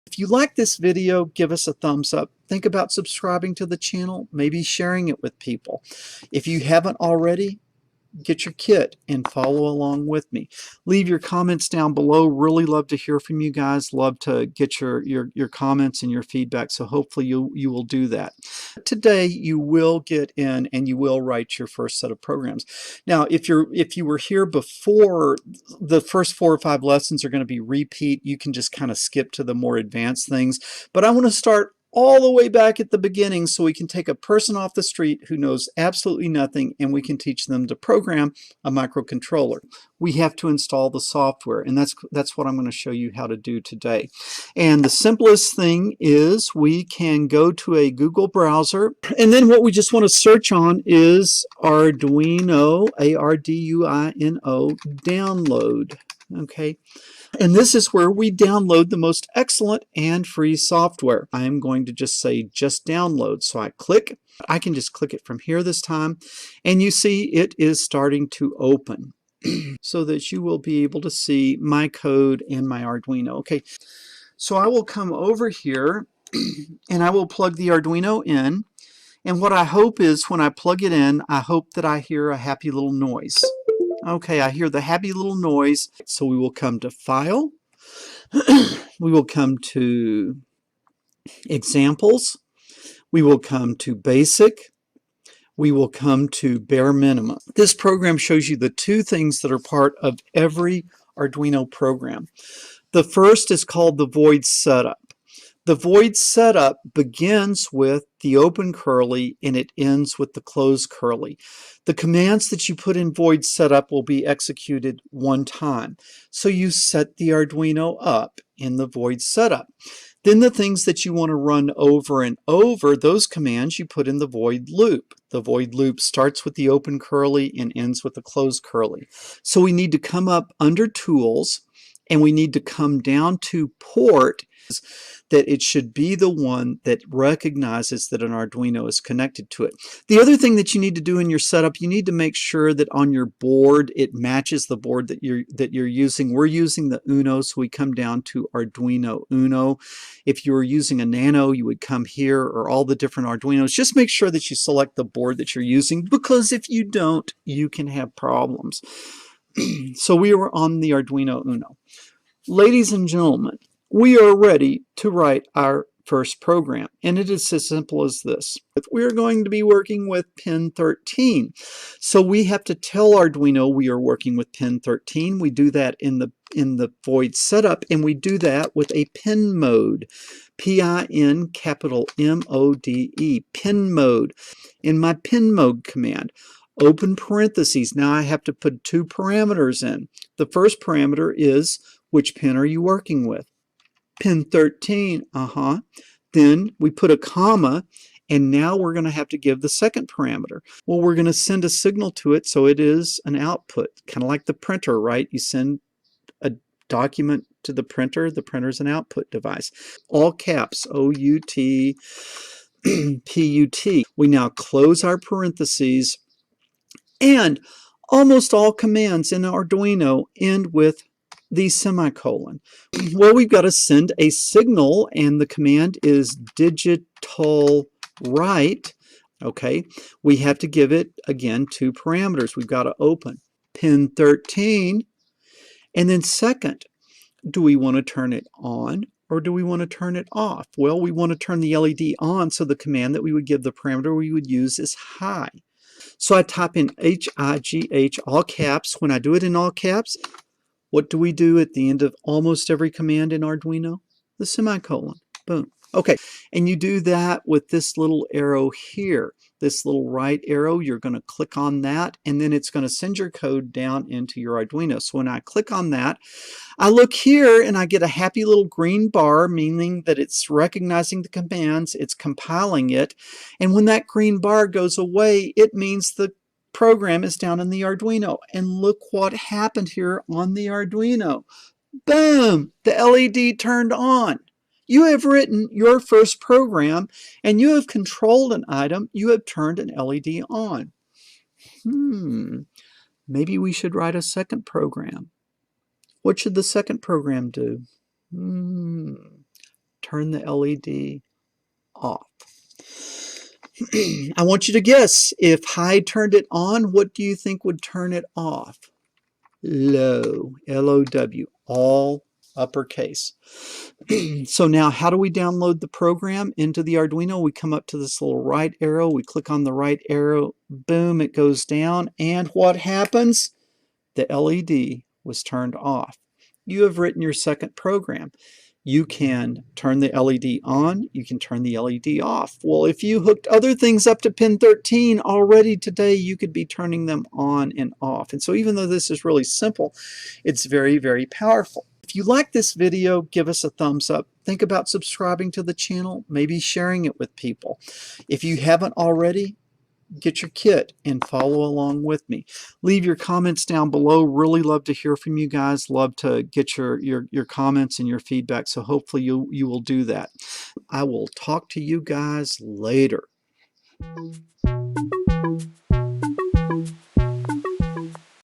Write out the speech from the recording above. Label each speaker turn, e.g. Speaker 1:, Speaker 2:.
Speaker 1: If you like this video, give us a thumbs up. Think about subscribing to the channel, maybe sharing it with people. If you haven't already, get your kit and follow along with me. Leave your comments down below. Really love to hear from you guys. Love to get your comments and your feedback. So hopefully you will do that. Today you will get in and you will write your first set of programs. Now if you were here before, the first 4 or 5 lessons are going to be repeat. You can just kind of skip to the more advanced things. But I want to start all the way back at the beginning so we can take a person off the street who knows absolutely nothing and we can teach them to program a microcontroller. We have to install the software, and that's what I'm going to show you how to do today. And the simplest thing is we can go to a Google browser, and then what we just want to search on is Arduino, A-R-D-U-I-N-O, download. Okay, and this is where we download the most excellent and free software. I am going to just say just download. So I click. I can just click it from here this time, and you see it is starting to open so that you will be able to see my code and my Arduino. Okay, so I will come over here and I will plug the Arduino in, and what I hope is when I plug it in, I hope that I hear a happy little noise. Okay, I hear the happy little noise. So we will come to File. We will come to Examples. We will come to Basic. We will come to Bare Minimum. This program shows you the 2 things that are part of every Arduino program. The first is called the void setup. The void setup begins with the open curly and it ends with the closed curly. The commands that you put in void setup will be executed one time. So you set the Arduino up in the void setup. Then the things that you want to run over and over, those commands you put in the void loop. The void loop starts with the open curly and ends with the closed curly. So we need to come up under Tools and we need to come down to Port, that it should be the one that recognizes that an Arduino is connected to it. The other thing that you need to do in your setup, you need to make sure that on your board it matches the board that you're using. We're using the Uno, so we come down to Arduino Uno. If you were using a Nano, you would come here, or all the different Arduinos. Just make sure that you select the board that you're using, because if you don't, you can have problems. So we are on the Arduino Uno. Ladies and gentlemen, we are ready to write our first program, and it is as simple as this. We're going to be working with pin 13. So we have to tell Arduino we are working with pin 13. We do that in the void setup, and we do that with a pin mode. P-I-N capital M-O-D-E, pin mode. In my pin mode command, open parentheses. Now I have to put 2 parameters in. The first parameter is which pin are you working with? Pin 13, Then we put a comma, and now we're going to have to give the second parameter. Well, we're going to send a signal to it, so it is an output, kind of like the printer, right? You send a document to the printer's an output device. All caps, O-U-T, P-U-T. We now close our parentheses, and almost all commands in Arduino end with the semicolon. Well, we've got to send a signal, and the command is digital write. Okay, we have to give it, again, 2 parameters. We've got to open pin 13, and then second, do we want to turn it on or do we want to turn it off? Well, we want to turn the LED on, so the command that we would give the parameter we would use is high. So I type in H-I-G-H, all caps. When I do it in all caps, what do we do at the end of almost every command in Arduino? The semicolon. Boom. Okay, and you do that with this little arrow here. This little right arrow, you're going to click on that, and then it's going to send your code down into your Arduino. So when I click on that, I look here and I get a happy little green bar, meaning that it's recognizing the commands, it's compiling it, and when that green bar goes away, it means the program is down in the Arduino. And look what happened here on the Arduino. Boom! The LED turned on. You have written your first program and you have controlled an item. You have turned an LED on. Maybe we should write a second program. What should the second program do? Turn the LED off. I want you to guess. If high turned it on, what do you think would turn it off? Low, L-O-W, all uppercase. So now how do we download the program into the Arduino? We come up to this little right arrow, we click on the right arrow, boom, it goes down, and what happens? The LED was turned off. You have written your second program. You can turn the LED on, you can turn the LED off. Well, if you hooked other things up to pin 13 already today, you could be turning them on and off. And so even though this is really simple, it's very, very powerful. If you like this video, give us a thumbs up. Think about subscribing to the channel, maybe sharing it with people. If you haven't already, get your kit and follow along with me. Leave your comments down below. Really love to hear from you guys. Love to get your comments and your feedback. So hopefully you will do that. I will talk to you guys later.